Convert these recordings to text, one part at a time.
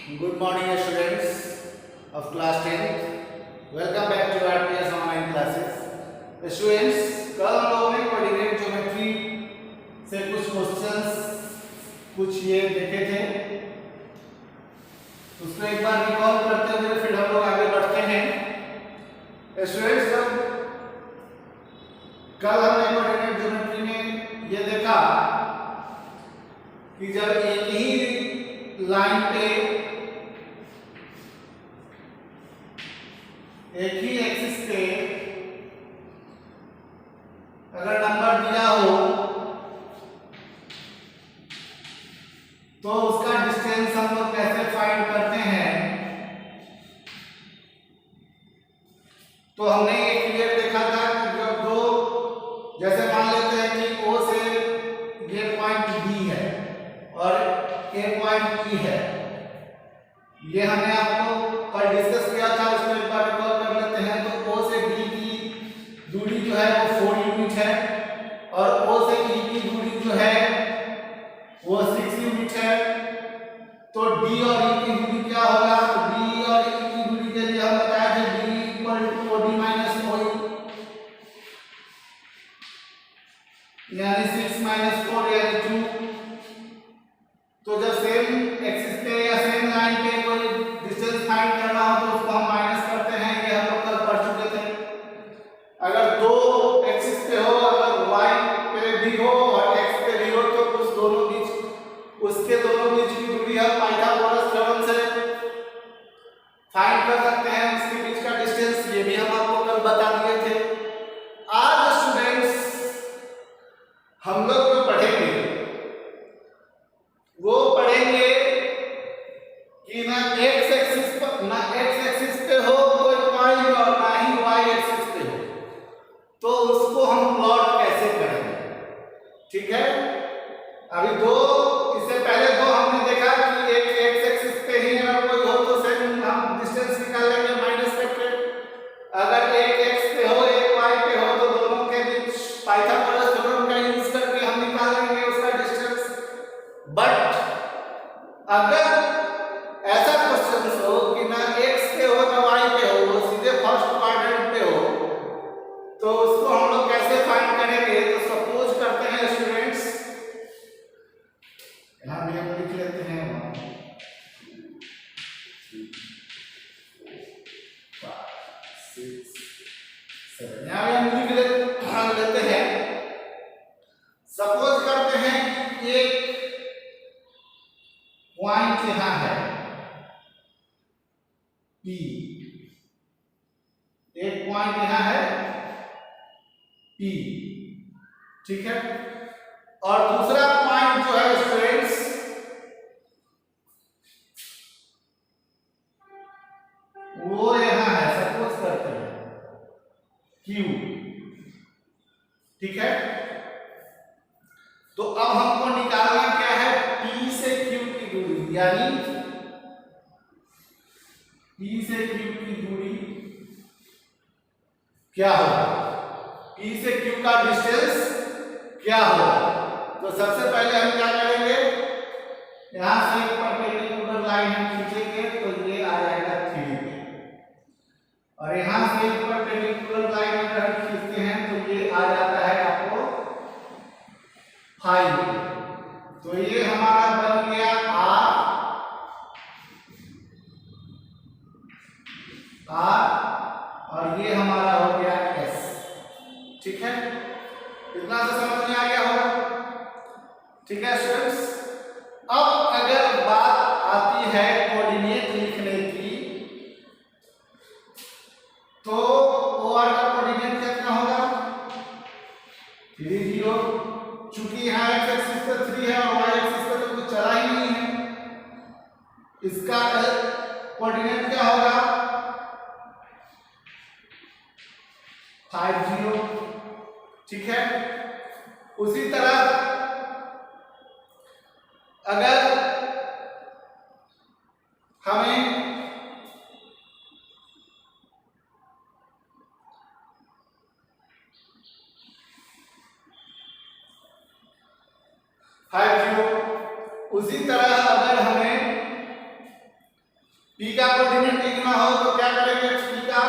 Good morning, students of class 10th. Welcome back to RPS online classes. Students, कल हम लोगों ने coordinate geometry से कुछ क्वेश्चंस कुछ ये देखे थे, उसको एक बार रिकॉल करते हुए फिर हम लोग आगे बढ़ते हैं। स्टूडेंट्स, कल हमने कोऑर्डिनेट ज्योमेट्री में ये देखा कि जब एक ही लाइन पे एक ही एक्सिस पे अगर नंबर दिया हो तो उसका डिस्टेंस हम लोग कैसे फाइंड करते हैं। तो हमने ये क्लियर देखा था कि जब दो, जैसे मान लेते हैं कि O से ये पॉइंट B है और A पॉइंट E है, ये हमने आपको कल डिस्कस किया था, उसको एक बार रिकॉल कर लेते हैं। तो O से D की दूरी जो है वो 4 यूनिट है और O से E की दूरी जो है वो 6 यूनिट है। तो D और E की दूरी क्या होगा? D और E की दूरी के लिए हम बताया था D equal to OD minus OE, यानी 6 माइनस 4 यानी 2। तो जब सेम एक्सिस पे या सेम लाइन पे कोई डिस्टेंस फाइंड करना हो तो उसको हम माइनस करते हैं, ये हम लोग कल पढ़ चुके थे। अगर दो एक्सिस पे हो, अगर y पे भी हो और x पे भी हो, तो उस दोनों बीच उसके दोनों बीच की दूरी हम पाइथागोरस थ्योरम से फाइंड कर सकते हैं, उसके बीच का डिस्टेंस, ये भी हम आपको कल बता दिए थे। आज स्टूडेंट्स हम लोग जो पढ़ेंगे वो पढ़ेंगे कि ना x एक्सिस पे हो कोई पॉइंट और ना ही y एक्सिस पे हो, तो उसको हम प्लॉट कैसे करेंगे। ठीक है, अभी इससे पहले हमने देखा कि एक x एक्सिस पे ही अगर कोई हो तो सेम हम डिस्टेंस निकाल लेंगे माइनस करके। अगर एक x पे हो एक y पे हो तो दोनों के बीच पाइथागोरस थ्योरम का यूज करके हम निकाल लेंगे उसका डिस्टेंस। बट अगर ऐसा क्वेश्चन हो कि ना x पे हो ना y पे हो, वो सीधे फर्स्ट क्वाड्रेंट पे हो, तो उसको हम लोग कैसे फाइंड करेंगे। तो सपोज करते हैं स्टूडेंट्स, यहां भी हम लिख लेते हैं 1 2 5 6 7, यहां भी हम लिख लेते हैं। सपोज करते हैं कि एक पॉइंट यहां है P, एक पॉइंट यहां है P, ठीक है, और दूसरा पॉइंट जो है स्टूडेंट्स वो यहां है, सपोज करते हैं Q, ठीक है। तो अब हमको निकालना क्या है, P से Q की दूरी, यानी P से Q की दूरी क्या होगा, P से Q का डिस्टेंस क्या होगा। तो सबसे पहले हम क्या करेंगे, यहां से एक परपेंडिकुलर लाइन हम खींचेंगे तो ये आ जाएगा 3 पे, और यहां से एक परपेंडिकुलर लाइन अगर हम खींचते हैं तो ये आ जाता है आपको 5 पे। तो ये हमारा बन गया R और ये हमारा हो गया S, ठीक है। इतना तो समझ में आ गया होगा, ठीक है स्टूडेंट्स। अब अगर बात आती है कोऑर्डिनेट लिखने की, तो OR का कोऑर्डिनेट कितना होगा, 3 0। चूंकि यहाँ x एक्सिस पे 3 है और y एक्सिस पे तो कुछ चला ही नहीं है, इसका कोऑर्डिनेट क्या होगा, 5 0, ठीक है। उसी तरह अगर हमें उसी तरह अगर हमें का कोऑर्डिनेट लिखना हो तो क्या करेंगे? t का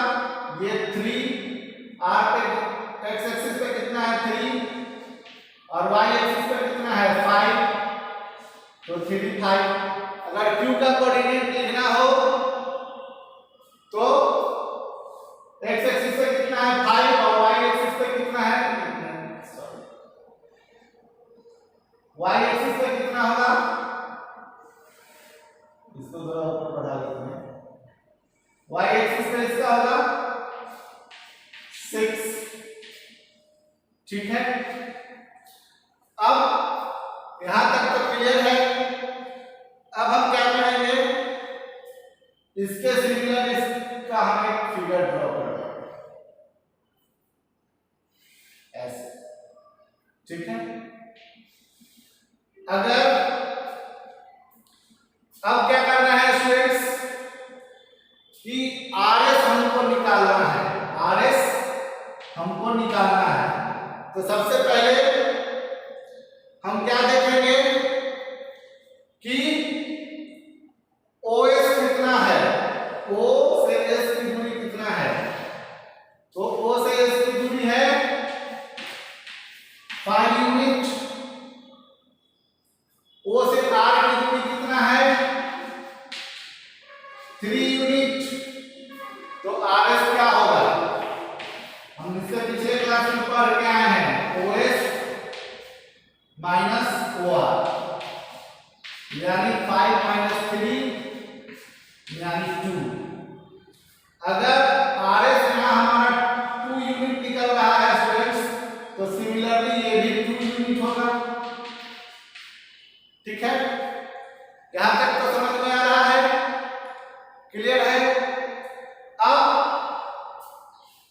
ये 3 r पे x एक्सिस पे कितना है 3 और y एक्सिस पे कितना है 5, तो 3 5। अगर q का कोऑर्डिनेट लिखना हो तो x एक्सिस पे कितना है 5 और y एक्सिस पे कितना है, y एक्सिस पे कितना होगा, इसको जरा ऊपर बढ़ा लेते हैं, y एक्सिस पे इसका होगा 6, ठीक है। अब यहां तक तो क्लियर है। अब हम क्या करेंगे, इसके सिमिलर इसका हम एक फिगर ड्रॉ करेंगे ऐसे, ठीक है। अगर अब क्या करना है स्टूडेंट्स कि RS हमको निकालना है, RS हमको निकालना है। तो सबसे पहले हम क्या देखेंगे कि OS कितना है, O से S की दूरी कितना है। तो O से S की दूरी है 5 यूनिट, O से R की दूरी कितना है 3 यूनिट। तो RS क्या होगा, हम इससे पिछले क्लास में पढ़ के आए हैं, OS माइनस OR यानी 5 माइनस 3 यानी 2। अगर RS यहाँ हमारा 2 यूनिट निकल रहा है स्टूडेंट्स, तो सिमिलरली ये भी 2 यूनिट होगा, ठीक है। यहां तक तो समझ में आ रहा है, क्लियर है। अब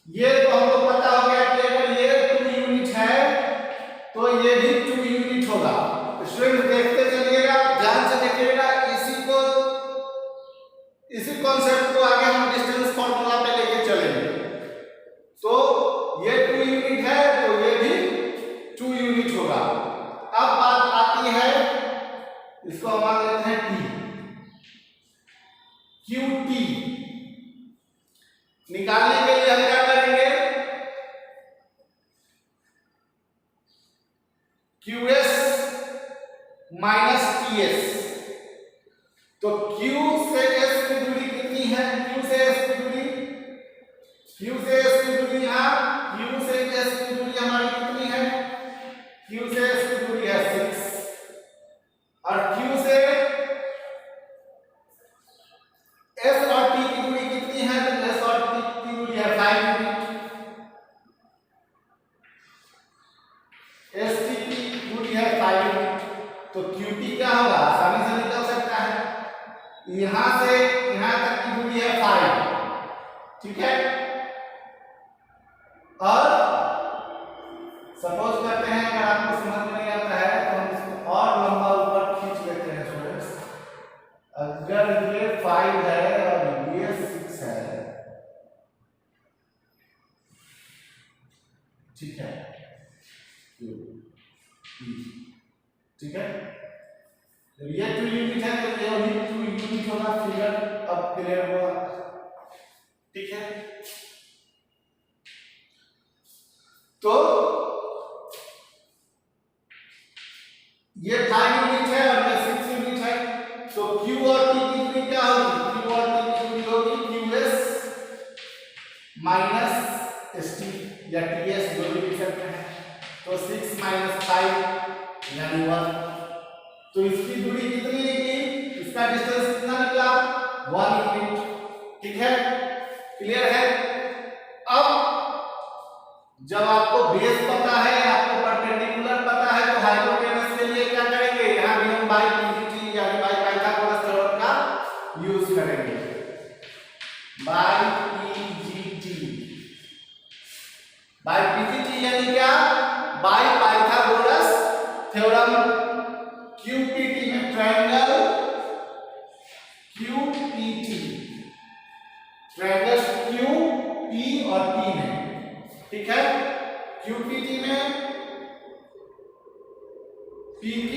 ये तो हमको पता हो गया कि अगर ये 2 यूनिट है तो ये भी 2 यूनिट होगा। स्टूडेंट देखते चलिएगा, ध्यान से देखिएगा, इसी कॉन्सेप्ट को आगे हम डिस्टेंस फार्मूला पे लेके चलेंगे। तो ये 2 यूनिट है तो ये भी 2 यूनिट होगा। अब बात आती है, इसको हम मान लेते हैं T, QT निकालने के लिए हम क्या करेंगे, QS माइनस TS। तो Q से S की दूरी कितनी है, Q से S की दूरी, Q से S की दूरी यहाँ, Q से S की दूरी हमारी कितनी है, Q से S की दूरी है 6 और Q से S और T की दूरी कितनी है, तो S और T की दूरी है 5 यूनिट। S T की दूरी है 5 यूनिट। तो QT क्या होगा, आसानी से निकल सकता है, यहां से यहां तक की दूरी है 5, ठीक है। और सपोज करते हैं अगर आपको समझ में नहीं आता है तो हम इसको और लंबा ऊपर खींच लेते हैं स्टूडेंट्स। अगर ये 5 है और ये 6 है, ठीक है, ठीक है। जब ये 2 यूनिट है तो ये भी 2 यूनिट होगा, फिगर अब क्लियर हुआ, ठीक है। तो ये 5 यूनिट है और ये 6 यूनिट है। तो Q और T की दूरी क्या होगी, Q और T की दूरी होगी QS माइनस ST या TS जो भी लिख सकते हैं। तो 6 माइनस 5 यानी 1। तो इसकी दूरी कितनी निकली, इसका डिस्टेंस कितना निकला 1 यूनिट, ठीक है, क्लियर है। अब जब आपको बेस पता है, आपको परपेंडिकुलर पता है, तो हाइपोटेनस के लिए क्या करेंगे, यहां भी हम बाय पीजीटी यानी बाय पाइथागोरस थ्योरम का यूज करेंगे। बाय पीजीटी यानी क्या, बाय पाइथागोरस थ्योरम। QPT में triangle QPT, triangle Q P और T में, ठीक है। QPT में PQ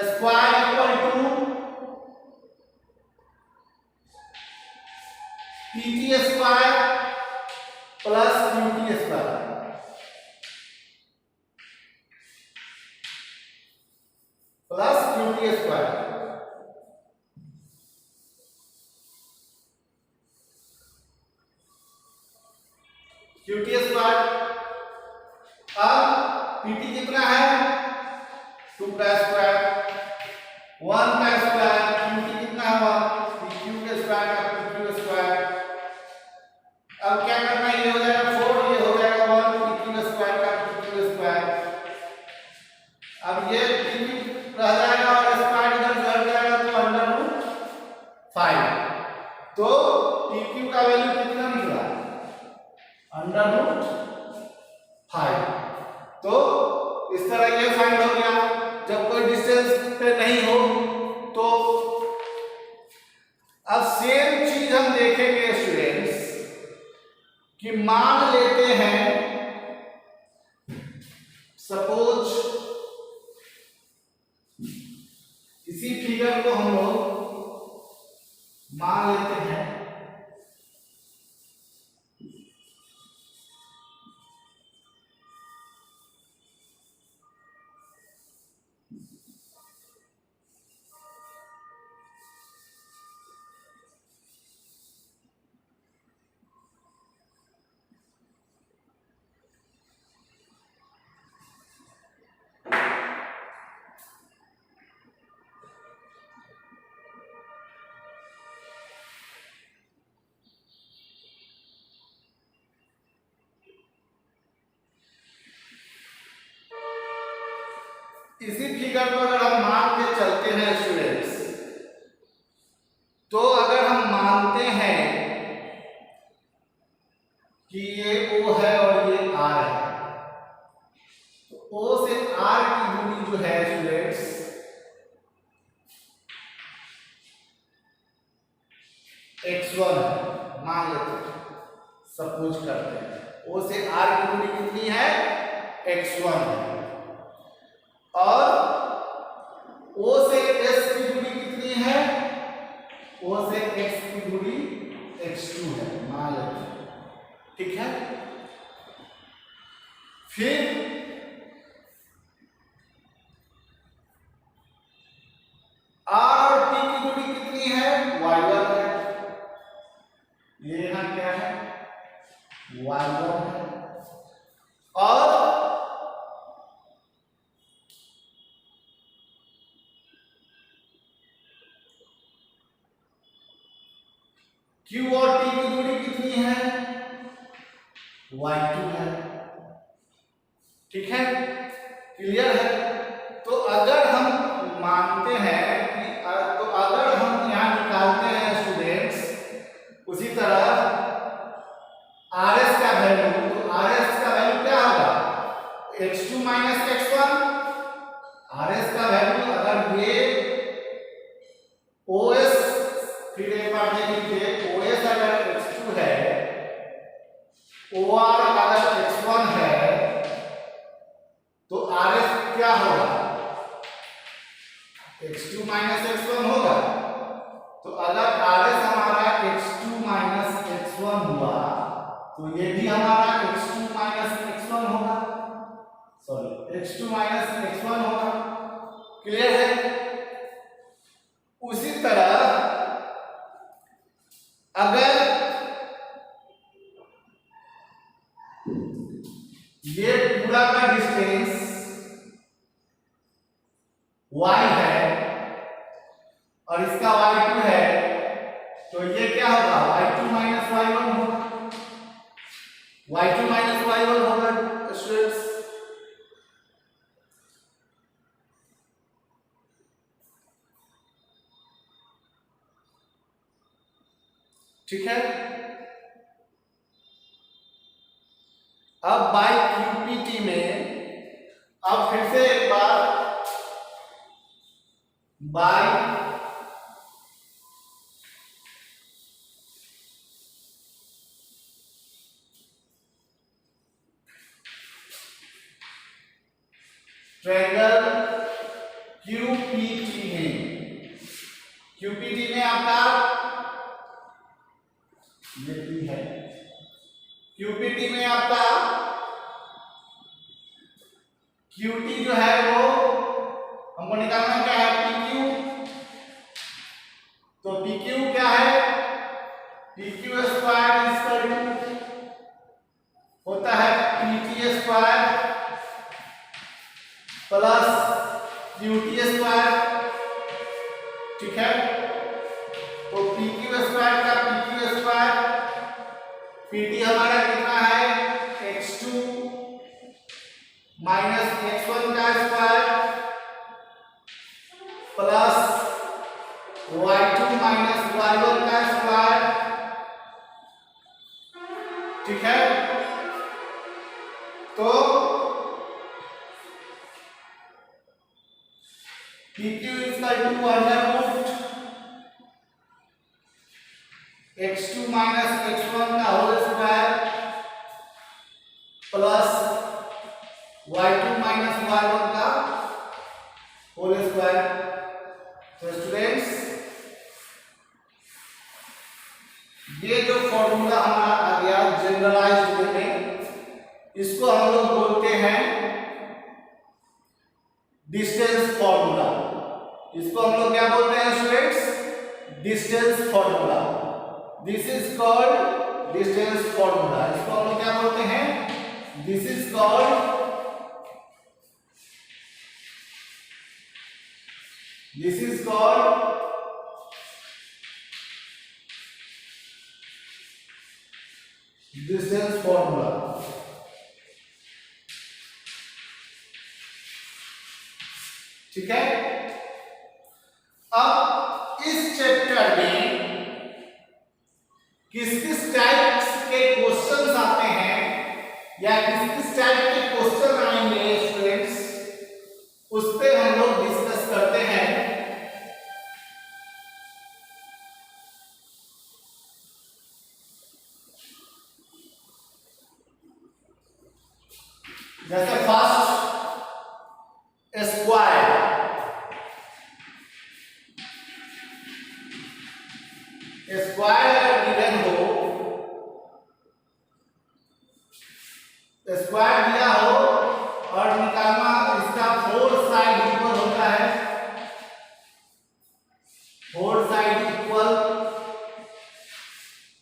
square equal to QT square. अब PT कितना है 2 का स्क्वायर, 1 का स्क्वायर, QT कितना है 1, PQ के स्क्वायर का PQ स्क्वायर। अब क्या करना है, ये हो जाएगा 4, ये हो जाएगा 1 PQ स्क्वायर का PQ स्क्वायर। अब ये PQ रह जाएगा और स्क्वायर इधर बढ़ जाएगा तो √5। तो PQ का वैल्यू कितना निकला √5। तो इस तरह ये फाइंड हो गया। जब कोई डिस्टेंस पे नहीं हो तो अब सेम चीज हम देखेंगे स्टूडेंट्स कि मान लेते हैं सपोज इसी फिगर को हम लोग मान लेते हैं इसी फिगर को अगर हम मान के चलते हैं स्टूडेंट्स, तो अगर हम मानते हैं कि ये O है और ये R है, तो O से R की दूरी जो है स्टूडेंट्स x1 है, मान लेते हैं, सपोज करते हैं O से R की दूरी कितनी है x1 है, और O से S की दूरी कितनी है, O से X की दूरी x2 है, मान लेते हैं, ठीक है। फिर R और T की दूरी कितनी है y1 है, ये यहां क्या है y1 है, और Q और T की दूरी कितनी है y2 है, ठीक है, क्लियर है। तो अगर हम मानते हैं कि तो अगर हम यहां निकालते हैं स्टूडेंट्स उसी तरह RS का वैल्यू, तो RS का वैल्यू क्या होगा x2 माइनस x1। RS का वैल्यू अगर ये OS, फिर एक बार देख लीजिए, OS अगर x2 है, OR अगर x1 है, तो RS क्या होगा x2 माइनस x1 होगा। तो अगर RS हमारा x2 माइनस x1 हुआ, तो ये भी हमारा x2 माइनस x1 होगा, सॉरी x2 माइनस x1 होगा, क्लियर है। उसी तरह अगर ये पूरा का डिस्टेंस y है और इसका y2 है, तो ये क्या होगा y2 माइनस y1 होगा, y2 माइनस y1 होगा स्टूडेंट्स, ठीक है। अब बाय QPT में अब फिर से एक बार बाय ट्रायंगल QPT में आपका ये P है, QPT में आपका QT जो है वो हमको निकालना क्या है PQ, तो PQ क्या है PQ square equal to square plus QT square, ठीक है। तो PQ स्क्वायर का PQ स्क्वायर, PT हमारा कितना है x2 माइनस x1 का square plus y2 minus y1 का स्क्वायर, ठीक है। तो PQ equal to under root x2 minus x1 का whole square plus y2 minus y1 का होल स्क्वायर। तो स्टूडेंट्स ये जो फॉर्मूला हमारा आ गया जनरलाइज्ड वे में, इसको हम लोग बोलते हैं डिस्टेंस फॉर्मूला। इसको हम लोग क्या बोलते हैं students? Distance formula. This is called distance formula. इसको हम लोग क्या बोलते हैं? This is called distance formula. ठीक है। अब इस चैप्टर में किस किस टाइप के क्वेश्चंस आते हैं या किस किस टाइप के क्वेश्चन आएंगे स्टूडेंट्स, उस पे हम लोग डिस्कस करते हैं। जैसे फर्स्ट स्क्वायर, स्क्वायर अगर गिवन हो, स्क्वायर दिया हो और निकालना, इसका फोर साइड इक्वल होता है, फोर साइड इक्वल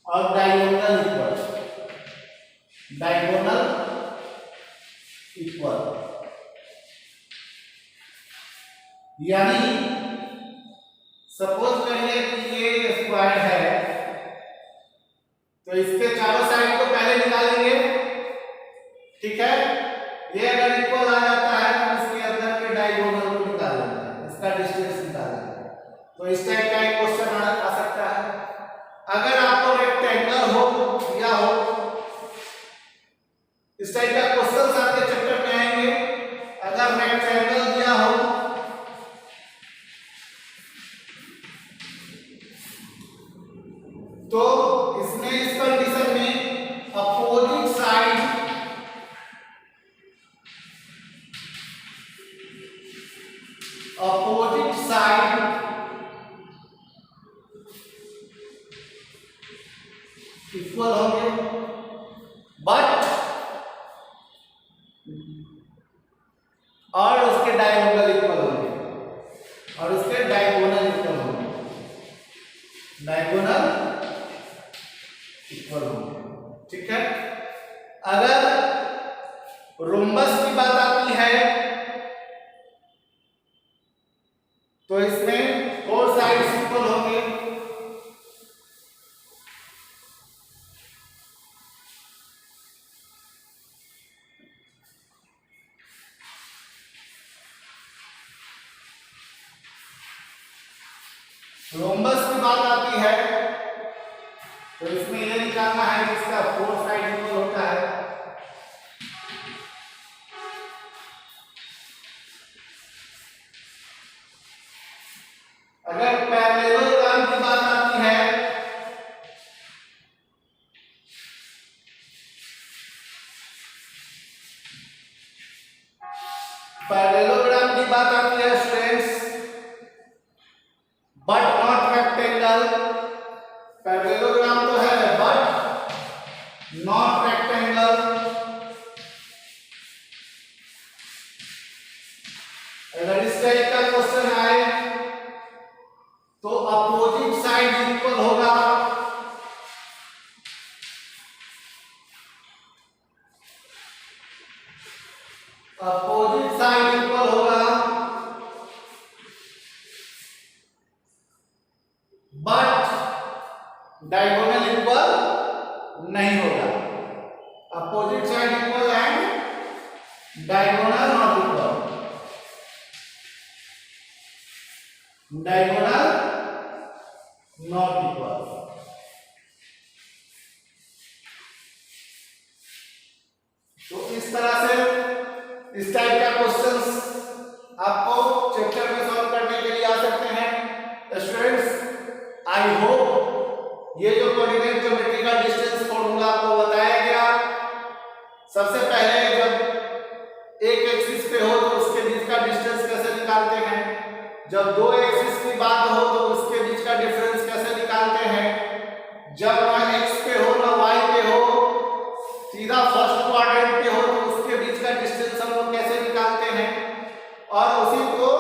और डायगोनल इक्वल, डायगोनल इक्वल, यानी सपोज करिए कि ये स्क्वायर है, तो इसके चारों साइड को पहले निकालेंगे, ठीक है। ये अगर इक्वल आ जाता है तो इसके अंदर के डायगोनल को निकालेंगे, इसका डिस्टेंस निकालेंगे। तो इस टाइप का एक क्वेश्चन आ सकता है। अगर आपको रेक्टेंगल हो या हो, इस टाइप का क्वेश्चन आपके चैप्टर में आएंगे। अगर रेक्टेंगल दिया हो तो इसमें इस कंडीशन में अपोजिट साइड इक्वल होंगे, बट और उसके डायगोनल इक्वल होंगे, और उसके डायगोनल इक्वल होंगे, डायगोनल इक्वल होंगे, ठीक है। अगर रोम्बस की बात आती है तो इसमें फोर साइड्स इक्वल होंगे, रोम्बस की बात आती है तो इसमें यह निकालना है कि इसका फोर साइड इक्वल होता है। अगर पैरेललोग्राम की बात आती है students, but not rectangle. Parallelogram तो है बट नॉट रेक्टेंगल। अगर इस टाइप का क्वेश्चन आए तो अपोजिट साइड इक्वल होगा, अपोजिट साइड इक्वल होगा, बट डायगोनल इक्वल नहीं होगा। Opposite side equal and diagonal not equal, diagonal not equal. तो इस तरह से इस टाइप का क्वेश्चंस आपको चैप्टर में सॉल्व करने के लिए आ सकते हैं। स्टूडेंट्स, आई होप ये जो कोऑर्डिनेट ज्योमेट्री का डिस्टेंस फॉर्मूला आपको बताया गया, सबसे पहले जब एक एक्सिस पे हो तो उसके बीच का डिस्टेंस कैसे निकालते हैं, जब दो एक्सिस की बात हो तो उसके बीच का डिफरेंस कैसे निकालते हैं, जब ना x पे हो ना y पे हो, सीधा फर्स्ट क्वाड्रेंट पे हो तो उसके बीच का डिस्टेंस हम लोग कैसे निकालते हैं, और उसी को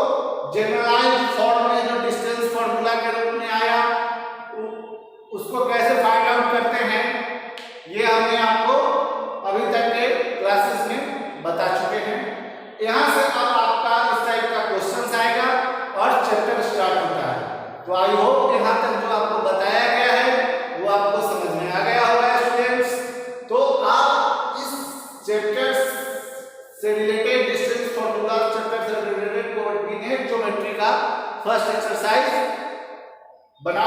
जनरलाइज्ड फॉर्म में जो डिस्टेंस फार्मूला के रूप में आया उसको कैसे फाइंड आउट करते हैं, ये हमने आपको अभी तक के क्लासेस में बता चुके हैं। यहाँ से अब आपका इस टाइप का क्वेश्चन आएगा और चैप्टर स्टार्ट होता है। तो आई होप यहाँ तक जो आपको बताया गया है वो आपको समझ में आ गया होगा स्टूडेंट्स। तो आप इस चैप्टर से रिलेटेड डिस्टेंस फार्मूला, चैप्टर से रिलेटेड कोऑर्डिनेट ज्योमेट्री का फर्स्ट एक्सरसाइज बना